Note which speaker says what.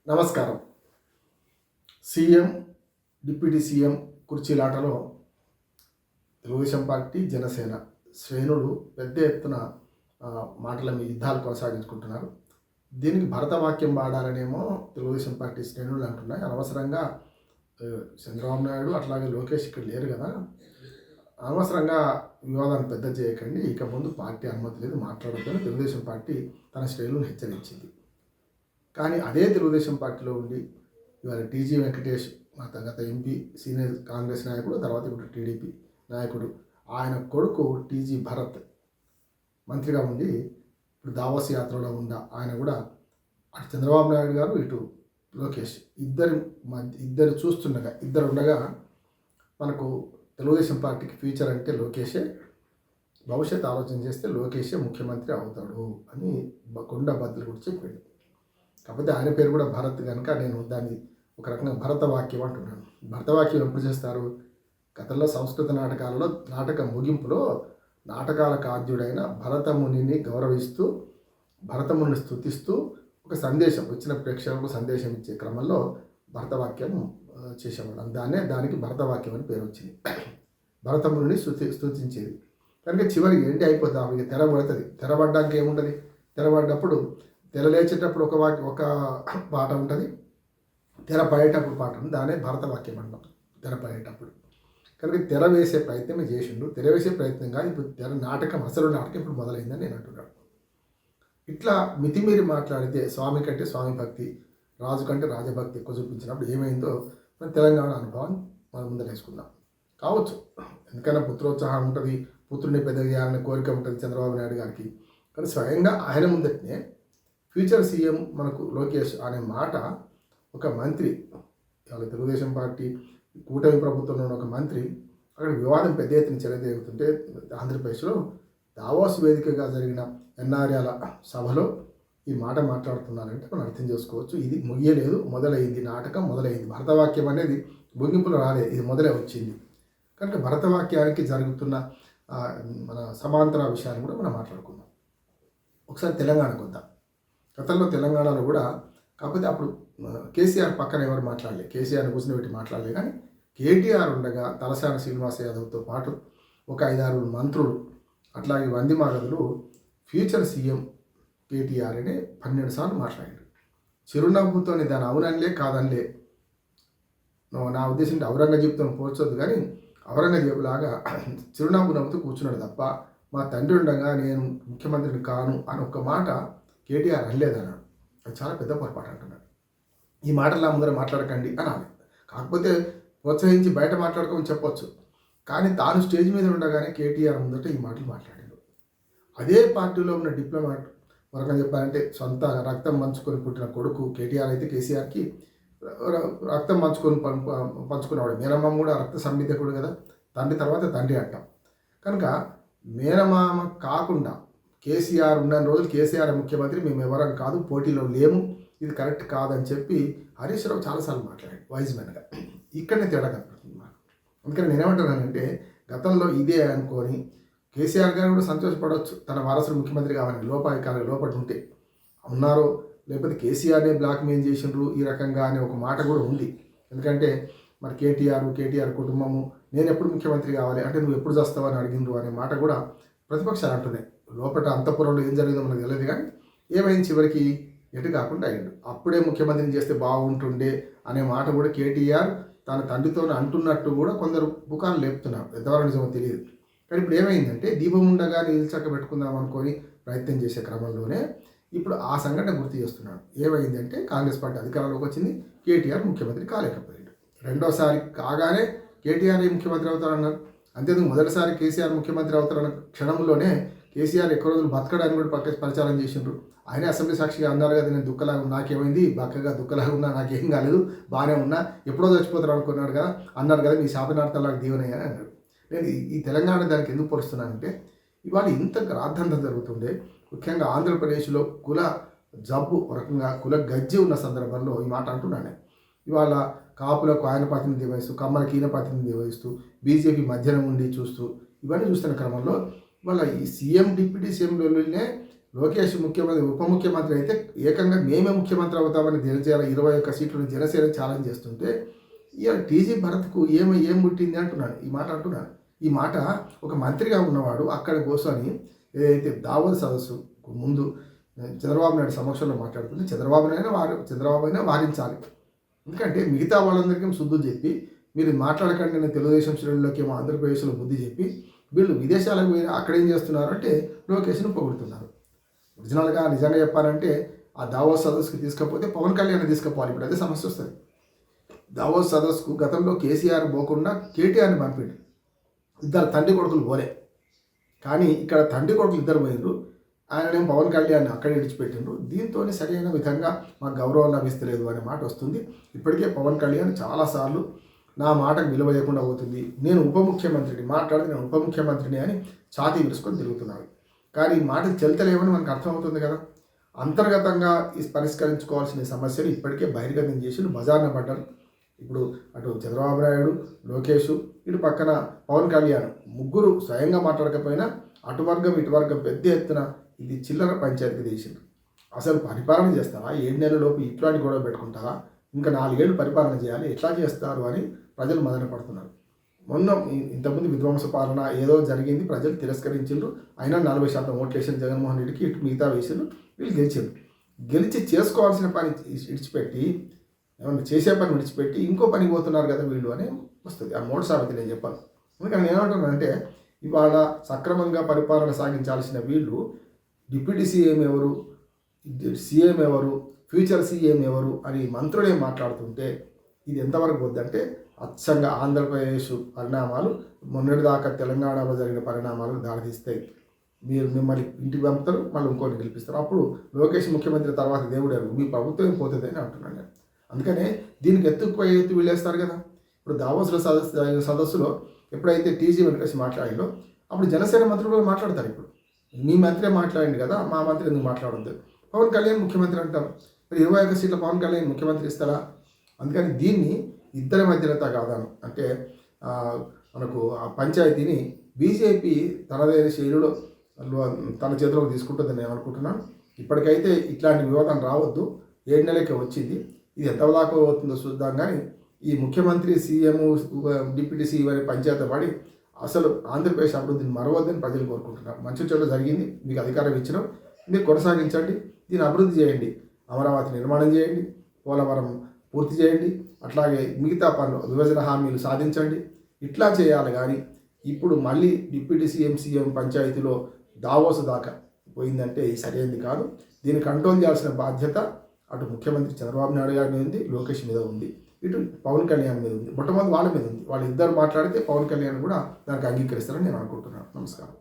Speaker 1: నమస్కారం. CM, deputy CM కుర్చీలాటలో Telugu Desam party, Janasena శ్రేణులు పెద్ద ఎత్తున మాటల మీద యుద్ధాలు కొనసాగించుకుంటున్నారు. దీనికి భరతవాక్యం వాడాలనేమో తెలుగుదేశం పార్టీ శ్రేణులు అంటున్నాయి. అనవసరంగా చంద్రబాబు నాయుడు అట్లాగే లోకేష్ ఇక్కడ లేరు కదా, అనవసరంగా వివాదాన్ని పెద్ద చేయకండి, ఇక ముందు పార్టీ అనుమతి లేదు, మాట్లాడొద్దని తెలుగుదేశం పార్టీ తన శ్రేణులను హెచ్చరించింది. కానీ అదే తెలుగుదేశం పార్టీలో ఉండి ఇవాళ టీజీ వెంకటేష్ గత ఎంపీ, సీనియర్ కాంగ్రెస్ నాయకుడు, తర్వాత ఇప్పుడు టీడీపీ నాయకుడు, ఆయన కొడుకు టీజీ భరత్ మంత్రిగా ఉండి ఇప్పుడు దావోస్ యాత్రలో ఉన్న ఆయన కూడా అటు చంద్రబాబు నాయుడు గారు, ఇటు లోకేష్ ఇద్దరు చూస్తుండగా, ఇద్దరు ఉండగా మనకు తెలుగుదేశం పార్టీకి ఫ్యూచర్ అంటే లోకేషే, భవిష్యత్తు ఆలోచన చేస్తే లోకేషే ముఖ్యమంత్రి అవుతాడు అని కొండ బద్దలు కూడా చెప్పాడు. కాకపోతే ఆయన పేరు కూడా భరత్ కనుక నేను దాన్ని ఒక రకంగా భరతవాక్యం అంటున్నాను. భరతవాక్యం ఎప్పుడు చేస్తారు? గతంలో సంస్కృత నాటకాలలో నాటక ముగింపులో నాటకాలకు ఆద్యుడైన భరతమునిని గౌరవిస్తూ, భరతముని స్తుతిస్తూ ఒక సందేశం వచ్చిన ప్రేక్షకులకు సందేశం ఇచ్చే క్రమంలో భరతవాక్యం చేసేవాడు. దానికి భరతవాక్యం అని పేరు వచ్చింది. భరతముని స్తుతించేది కనుక చివరికి ఏంటి అయిపోతుంది, ఇక తెరబడుతుంది. తెరబడ్డానికి ఏముంటుంది? తెరబడ్డప్పుడు తెర లేచేటప్పుడు ఒక పాట ఉంటుంది, తెర పడేటప్పుడు పాట ఉంటుంది. దానే భరతవాక్యం అంటాం. తెర పడేటప్పుడు కనుక తెర వేసే ప్రయత్నమే చేసిండు. తెర వేసే ప్రయత్నంగా ఇప్పుడు అసలు నాటకం ఇప్పుడు మొదలైందని నేను అంటున్నాను. ఇట్లా మితిమీరి మాట్లాడితే స్వామి కంటే స్వామి భక్తి, రాజు కంటే రాజభక్తి ఎక్కువ చూపించినప్పుడు ఏమైందో మన తెలంగాణ అనుభవం మనం ముందర వేసుకుందాం. కావచ్చు, ఎందుకైనా పుత్రోత్సాహం ఉంటుంది, పుత్రుని పెద్ద చేయాలనే కోరిక ఉంటుంది చంద్రబాబు నాయుడు గారికి. కానీ స్వయంగా ఆయన ముందటనే ఫ్యూచర్ సీఎం మనకు లోకేష్ అనే మాట ఒక మంత్రి, ఇవాళ తెలుగుదేశం పార్టీ కూటమి ప్రభుత్వంలో ఉన్న ఒక మంత్రి అక్కడ వివాదం పెద్ద ఎత్తున చెలరేగుతుంటే ఆంధ్రప్రదేశ్లో దావోస్ వేదికగా జరిగిన ఎన్ఆర్ఐల సభలో ఈ మాట మాట్లాడుతున్నారంటే మనం అర్థం చేసుకోవచ్చు. ఇది ముగియలేదు, మొదలైంది, నాటకం మొదలైంది. భరతవాక్యం అనేది ముగింపులో రాలేదు, ఇది మొదలే వచ్చింది. కనుక భరతవాక్యానికి జరుగుతున్న మన సమాంతర విషయాన్ని కూడా మనం మాట్లాడుకుందాం. ఒకసారి తెలంగాణకు వద్దాం. గతంలో తెలంగాణలో కూడా, కాకపోతే అప్పుడు కేసీఆర్ పక్కన ఎవరు మాట్లాడలే, కేసీఆర్ని కూర్చుని పెట్టి మాట్లాడలే. కానీ కేటీఆర్ ఉండగా తలసాని శ్రీనివాస యాదవ్తో పాటు ఒక 5-6 మంత్రులు, అట్లాగే వందిమాగదులు ఫ్యూచర్ సీఎం కేటీఆర్ అని 12 సార్లు మాట్లాడారు. చిరునవ్వుతో దాని అవుననిలే కాదనిలే. నా ఉద్దేశం ఔరంగజేబుతో పోల్చొద్దు, కానీ ఔరంగజేబు లాగా చిరునవ్వు నవ్వుతూ కూర్చున్నాడు తప్ప మా తండ్రి ఉండగా నేను ముఖ్యమంత్రిని కాను అని ఒక్క మాట కేటీఆర్ అనలేదన్నాడు. అది చాలా పెద్ద పొరపాటు అంటున్నాడు. ఈ మాటలు నా ముందర మాట్లాడకండి అనాలి. కాకపోతే ప్రోత్సహించి బయట మాట్లాడుకోమని చెప్పొచ్చు. కానీ తాను స్టేజ్ మీద ఉండగానే కేటీఆర్ ముందట ఈ మాటలు మాట్లాడాడు. అదే పార్టీలో ఉన్న డిప్లొమాట్, వరకం చెప్పాలంటే సొంత రక్తం పంచుకొని పుట్టిన కొడుకు కేటీఆర్ అయితే కేసీఆర్కి రక్తం పంచుకునేవాడు. మేనమామ కూడా రక్త సంబంధికుడు కదా, తండ్రి తర్వాత తండ్రి అంటాం. కనుక మేనమామ కాకుండా కేసీఆర్ ఉన్న రోజులు కేసీఆర్ ముఖ్యమంత్రి, మేము ఎవరం కాదు, పోటీలో లేము, ఇది కరెక్ట్ కాదని చెప్పి హరీష్ రావు చాలాసార్లు మాట్లాడాడు వైజ్ మ్యాన్గా. ఇక్కడనే తేడా కనపడుతుంది మాకు. అందుకని నేనేమంటున్నానంటే, గతంలో ఇదే అనుకొని కేసీఆర్ గారు కూడా సంతోషపడవచ్చు, తన వారసుడు ముఖ్యమంత్రి కావాలని లోపల ఉంటే ఉన్నారో, లేకపోతే కేసీఆర్నే బ్లాక్మెయిల్ చేసిండ్రు ఈ రకంగా అనే ఒక మాట కూడా ఉంది. ఎందుకంటే మరి కేటీఆర్ కుటుంబము నేను ఎప్పుడు ముఖ్యమంత్రి కావాలి అంటే నువ్వు ఎప్పుడు చేస్తావని అడిగిండ్రు అనే మాట కూడా ప్రతిపక్షాలు అంటున్నాయి. లోపల అంతఃపురంలో ఏం జరిగిందో మనకు తెలియదు, కానీ ఏమైంది చివరికి ఎటు కాకుండా అయ్యిండు. అప్పుడే ముఖ్యమంత్రిని చేస్తే బాగుంటుండే అనే మాట కూడా కేటీఆర్ తన తండ్రితో అంటున్నట్టు కూడా కొందరు పుకార్లు లేపుతున్నారు. ఎంతవరకు నిజమో తెలియదు. కానీ ఇప్పుడు ఏమైందంటే దీపం ఉండగా నిల్చక్క పెట్టుకుందాం అనుకొని ప్రయత్నం చేసే క్రమంలోనే ఇప్పుడు ఆ సంఘటన గుర్తు చేస్తున్నాడు. ఏమైందంటే కాంగ్రెస్ పార్టీ అధికారంలోకి వచ్చింది, కేటీఆర్ ముఖ్యమంత్రి కాలేకపోయాడు. రెండోసారి కాగానే కేటీఆర్ ముఖ్యమంత్రి అవుతారన్నారు. అంతేందుకు మొదటిసారి కేసీఆర్ ముఖ్యమంత్రి అవుతారన్న క్షణంలోనే కేసీఆర్ ఎక్కువ రోజులు బతకడానికి కూడా ప్రచారం చేసిండ్రు. ఆయన అసెంబ్లీ సాక్షిగా అన్నారు కదా, నేను దుఃఖలాగా నాకేమైంది, బక్కగా దుఃఖలాగా ఉన్నా, నాకేం కాలేదు, బాగానే ఉన్నా, ఎప్పుడో చచ్చిపోతారు అనుకున్నాడు కదా, అన్నారు కదా, మీ శాపనార్థాలకు దీవెనయ్య అని అన్నాడు. నేను ఈ తెలంగాణ దానికి ఎందుకు పొరుస్తున్నానంటే, ఇవాళ ఇంత రాద్ధాంతం జరుగుతుండే, ముఖ్యంగా ఆంధ్రప్రదేశ్లో కుల జబ్బు, రకంగా కుల గజ్జి ఉన్న సందర్భంలో ఈ మాట అంటున్నాను. ఇవాళ కాపులకు ఆయన ప్రాతినిధ్యం వహిస్తూ, కమ్మలకి ఈయన ప్రాతినిధ్యం వహిస్తూ, బీజేపీ మధ్యన ఉండి చూస్తూ, ఇవన్నీ చూస్తున్న క్రమంలో వాళ్ళ ఈ సీఎం డిప్యూటీ సీఎంలోనే లోకేష్ ముఖ్యమంత్రి ఉప ముఖ్యమంత్రి అయితే ఏకంగా మేమే ముఖ్యమంత్రి అవుతామని జనసేన 21 సీట్లను జనసేన ఛాలెంజ్ చేస్తుంటే ఇక టీజీ భరత్కు ఏం పుట్టింది అంటున్నాను. ఈ మాట అంటున్నాను. ఈ మాట ఒక మంత్రిగా ఉన్నవాడు అక్కడ కూర్చొని ఏదైతే దావోస్ సదస్సు ముందు చంద్రబాబు నాయుడు సమక్షంలో మాట్లాడుతుంది. చంద్రబాబు అయినా వారించాలి. ఎందుకంటే మిగతా వాళ్ళందరికీ శుద్ధులు చెప్పి మీరు మాట్లాడకండి నేను తెలుగుదేశం శ్రేణుల్లోకి ఏమో ఆంధ్రప్రదేశ్లో బుద్ధి చెప్పి వీళ్ళు విదేశాలకు పోయి అక్కడ ఏం చేస్తున్నారు అంటే లోకేష్ను పొగుడుతున్నారు. ఒరిజినల్గా నిజంగా చెప్పాలంటే ఆ దావోస్ సదస్సుకి తీసుకపోతే పవన్ కళ్యాణ్ తీసుకుపోవాలి. ఇప్పుడు అదే సమస్య వస్తుంది. దావోస్ సదస్సుకు గతంలో కేసీఆర్ పోకుండా కేటీఆర్ని పంపిండు. ఇద్దరు తండ్రి కొడుకులు పోలే. కానీ ఇక్కడ తండ్రి కొడుకులు ఇద్దరు పోయినరు. ఆయననేమో పవన్ కళ్యాణ్ అక్కడ విడిచిపెట్టిండ్రు. దీంతో సరైన విధంగా మాకు గౌరవం లభిస్తలేదు అనే మాట వస్తుంది. ఇప్పటికే పవన్ కళ్యాణ్ చాలాసార్లు నా మాటకు విలువ లేకుండా పోతుంది, నేను ఉప ముఖ్యమంత్రిని మాట్లాడితే నేను ఉప ముఖ్యమంత్రిని అని ఛాతీ విరుచుకొని తిరుగుతున్నారు. కానీ ఈ మాటలు చెల్తలేవని మనకు అర్థమవుతుంది కదా. అంతర్గతంగా ఈ పరిష్కరించుకోవాల్సిన సమస్యలు ఇప్పటికే బహిర్గతం చేసి బజార్న పడ్డారు. ఇప్పుడు అటు చంద్రబాబు నాయుడు, లోకేష్, ఇటు పక్కన పవన్ కళ్యాణ్ ముగ్గురు స్వయంగా మాట్లాడకపోయినా అటు వర్గం ఇటు వర్గం పెద్ద ఎత్తున ఇది చిల్లర పంచాయతీ చేసిండ్రు. అసలు పరిపాలన చేస్తారా? 7 నెలలలోపు ఇట్లాంటి గొడవ పెట్టుకుంటారా? ఇంకా 4 ఏళ్ళు పరిపాలన చేయాలి, ఎట్లా చేస్తారు అని ప్రజలు మదన పడుతున్నారు. మొన్న ఇంతకుముందు విధ్వంస పాలన ఏదో జరిగింది, ప్రజలు తిరస్కరించిండ్రు. అయినా 40% ఓట్లు వేసిన జగన్మోహన్ రెడ్డికి ఇటు మిగతా వేసిండ్రు. వీళ్ళు గెలిచి చేసుకోవాల్సిన పని విడిచిపెట్టి ఏమన్నా చేసే పని విడిచిపెట్టి ఇంకో పని పోతున్నారు కదా వీళ్ళు అని వస్తుంది. ఆ మూడు సామెత నేను చెప్పాను. ఎందుకంటే నేను ఏమంటున్నానంటే ఇవాళ సక్రమంగా పరిపాలన సాగించాల్సిన వీళ్ళు డిప్యూటీ సీఎం ఎవరు, సీఎం ఎవరు, ఫ్యూచర్ సీఎం ఎవరు అని మంత్రులే మాట్లాడుతుంటే ఇది ఎంతవరకు పోద్దంటే అచ్చంగా ఆంధ్రప్రదేశ్ పరిణామాలు మొన్నటిదాకా తెలంగాణలో జరిగిన పరిణామాలకు దారితీస్తాయి. మీరు మిమ్మల్ని ఇంటికి పంపుతారు, మళ్ళీ ఇంకోటి గెలిపిస్తారు. అప్పుడు లోకేష్ ముఖ్యమంత్రి తర్వాత దేవుడు మీ ప్రభుత్వం పోతుంది అని అంటున్నాను నేను. అందుకనే దీనికి ఎత్తుకుపోయి ఎత్తు వీళ్ళేస్తారు కదా. ఇప్పుడు దావోస్లో సదస్సులో ఎప్పుడైతే టీజీ వెంకటేష్ మాట్లాడిందో అప్పుడు జనసేన మంత్రులు కూడా మాట్లాడతారు. ఇప్పుడు మీ మంత్రే మాట్లాడింది కదా, మా మంత్రి ఎందుకు మాట్లాడద్దు? పవన్ కళ్యాణ్ ముఖ్యమంత్రి అంటారు. మరి 21 సీట్ల పవన్ కళ్యాణ్ ముఖ్యమంత్రి ఇస్తారా? అందుకని దీన్ని ఇద్దరి మధ్యనత కాదాను అంటే మనకు ఆ పంచాయతీని బీజేపీ తనదైన శైలిలో తన చేతిలోకి తీసుకుంటుందని నేను అనుకుంటున్నాను. ఇప్పటికైతే ఇట్లాంటి వివాదం రావద్దు. 7 నెలలకే వచ్చింది. ఇది ఎంతదాకా అవుతుందో చూద్దాం. కానీ ఈ ముఖ్యమంత్రి, సీఎం, డిప్యూటీ సీఎం అనే పంచాయతీ పడి అసలు ఆంధ్రప్రదేశ్ అభివృద్ధిని మరవద్దని ప్రజలు కోరుకుంటున్నారు. మంచి చెడు జరిగింది, మీకు అధికారం ఇచ్చినాం, మీరు కొనసాగించండి, దీన్ని అభివృద్ధి చేయండి, అమరావతి నిర్మాణం చేయండి, పోలవరం పూర్తి చేయండి, అట్లాగే మిగతా పనులు విభజన హామీలు సాధించండి. ఇట్లా చేయాలి. కానీ ఇప్పుడు మళ్ళీ డిప్యూటీ సీఎం పంచాయతీలో దావోస్ దాకా పోయిందంటే సరైనది కాదు. దీన్ని కంట్రోల్ చేయాల్సిన బాధ్యత అటు ముఖ్యమంత్రి చంద్రబాబు నాయుడు గారి మీద ఉంది, లోకేష్ మీద ఉంది, ఇటు పవన్ కళ్యాణ్ మీద ఉంది. మొట్టమొదటి వాళ్ళ మీద ఉంది. వాళ్ళిద్దరు మాట్లాడితే పవన్ కళ్యాణ్ కూడా దానికి అంగీకరిస్తారని నేను అనుకుంటున్నాను. నమస్కారం.